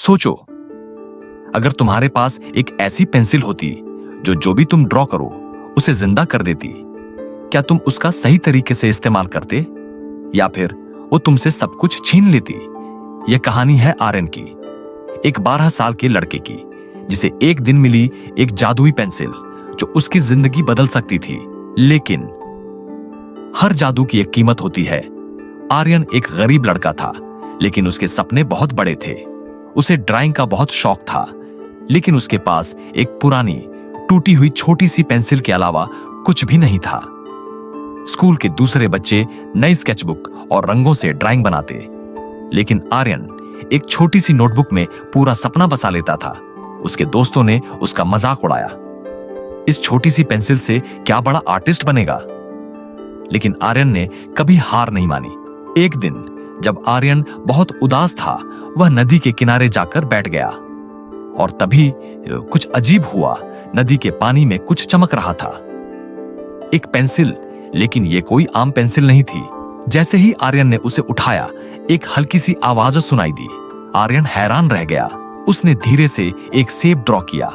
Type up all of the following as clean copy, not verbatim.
सोचो, अगर तुम्हारे पास एक ऐसी पेंसिल होती जो भी तुम ड्रॉ करो उसे जिंदा कर देती, क्या तुम उसका सही तरीके से इस्तेमाल करते या फिर वो तुमसे सब कुछ छीन लेती? यह कहानी है आर्यन की, एक 12 साल के लड़के की जिसे एक दिन मिली एक जादुई पेंसिल जो उसकी जिंदगी बदल सकती थी। लेकिन हर जादू की एक कीमत होती है। आर्यन एक गरीब लड़का था, लेकिन उसके सपने बहुत बड़े थे। उसे ड्राइंग का बहुत शौक था, लेकिन उसके पास एक पुरानी टूटी हुई छोटी सी पेंसिल के अलावा कुछ भी नहीं था। स्कूल के दूसरे बच्चे नई स्केचबुक और रंगों से ड्राइंग बनाते, लेकिन आर्यन एक छोटी सी नोटबुक में पूरा सपना बसा लेता था। उसके दोस्तों ने उसका मजाक उड़ाया, इस छोटी सी पेंसिल से क्या बड़ा आर्टिस्ट बनेगा। लेकिन आर्यन ने कभी हार नहीं मानी। एक दिन जब आर्यन बहुत उदास था, वह नदी के किनारे जाकर बैठ गया और तभी कुछ अजीब हुआ। नदी के पानी में कुछ चमक रहा था, एक पेंसिल, लेकिन यह कोई आम पेंसिल नहीं थी। जैसे ही आर्यन ने उसे उठाया, एक हल्की सी आवाज सुनाई दी। आर्यन हैरान रह गया। उसने धीरे से एक सेब ड्रॉ किया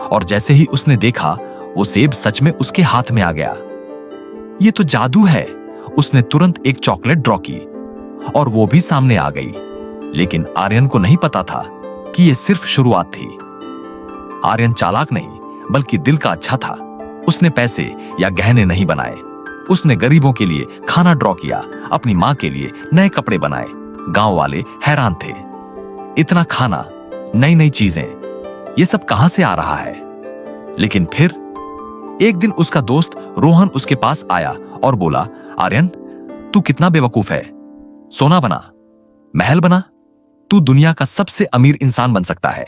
और जैसे ही उसने देखा, वो सेब सच में उसके हाथ में आ गया। ये तो जादू है। उसने तुरंत एक चॉकलेट ड्रॉ की और वो भी सामने आ गई। लेकिन आर्यन को नहीं पता था कि यह सिर्फ शुरुआत थी। आर्यन चालाक नहीं, बल्कि दिल का अच्छा था। उसने पैसे या गहने नहीं बनाए। उसने गरीबों के लिए खाना ड्रॉ किया, अपनी मां के लिए नए कपड़े बनाए। गांव वाले हैरान थे, इतना खाना, नई नई चीजें, ये सब कहां से आ रहा है। लेकिन फिर एक दिन उसका दोस्त रोहन उसके पास आया और बोला, आर्यन, तू कितना बेवकूफ है। सोना बना, महल बना, तू दुनिया का सबसे अमीर इंसान बन सकता है।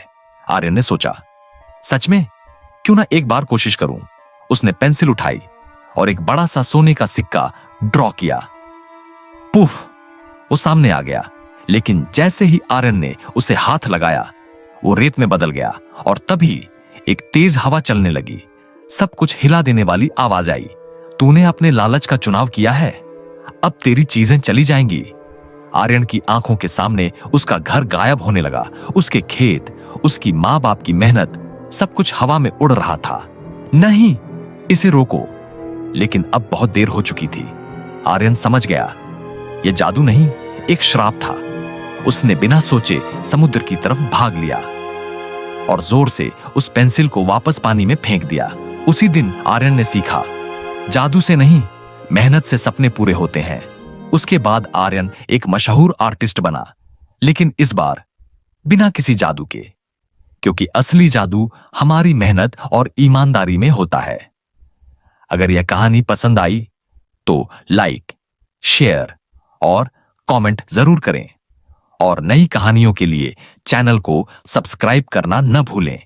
आर्यन ने सोचा, सच में, क्यों ना एक बार कोशिश करूं। उसने पेंसिल उठाई और एक बड़ा सा सोने का सिक्का ड्रॉ किया। पुफ, वो सामने आ गया। लेकिन जैसे ही आर्यन ने उसे हाथ लगाया, वो रेत में बदल गया और तभी एक तेज हवा चलने लगी। सब कुछ हिला देने वाली आवाज आई, तूने अपने लालच का चुनाव किया है, अब तेरी चीजें चली जाएंगी। आर्यन की आंखों के सामने उसका घर गायब होने लगा। उसके खेत, उसकी मां बाप की मेहनत, सब कुछ हवा में उड़ रहा था। नहीं, इसे रोको। लेकिन अब बहुत देर हो चुकी थी। आर्यन समझ गया, यह जादू नहीं, एक श्राप था। उसने बिना सोचे समुद्र की तरफ भाग लिया और जोर से उस पेंसिल को वापस पानी में फेंक दिया। उसी दिन आर्यन ने सीखा, जादू से नहीं, मेहनत से सपने पूरे होते हैं। उसके बाद आर्यन एक मशहूर आर्टिस्ट बना, लेकिन इस बार बिना किसी जादू के, क्योंकि असली जादू हमारी मेहनत और ईमानदारी में होता है। अगर यह कहानी पसंद आई तो लाइक, शेयर और कमेंट जरूर करें और नई कहानियों के लिए चैनल को सब्सक्राइब करना न भूलें।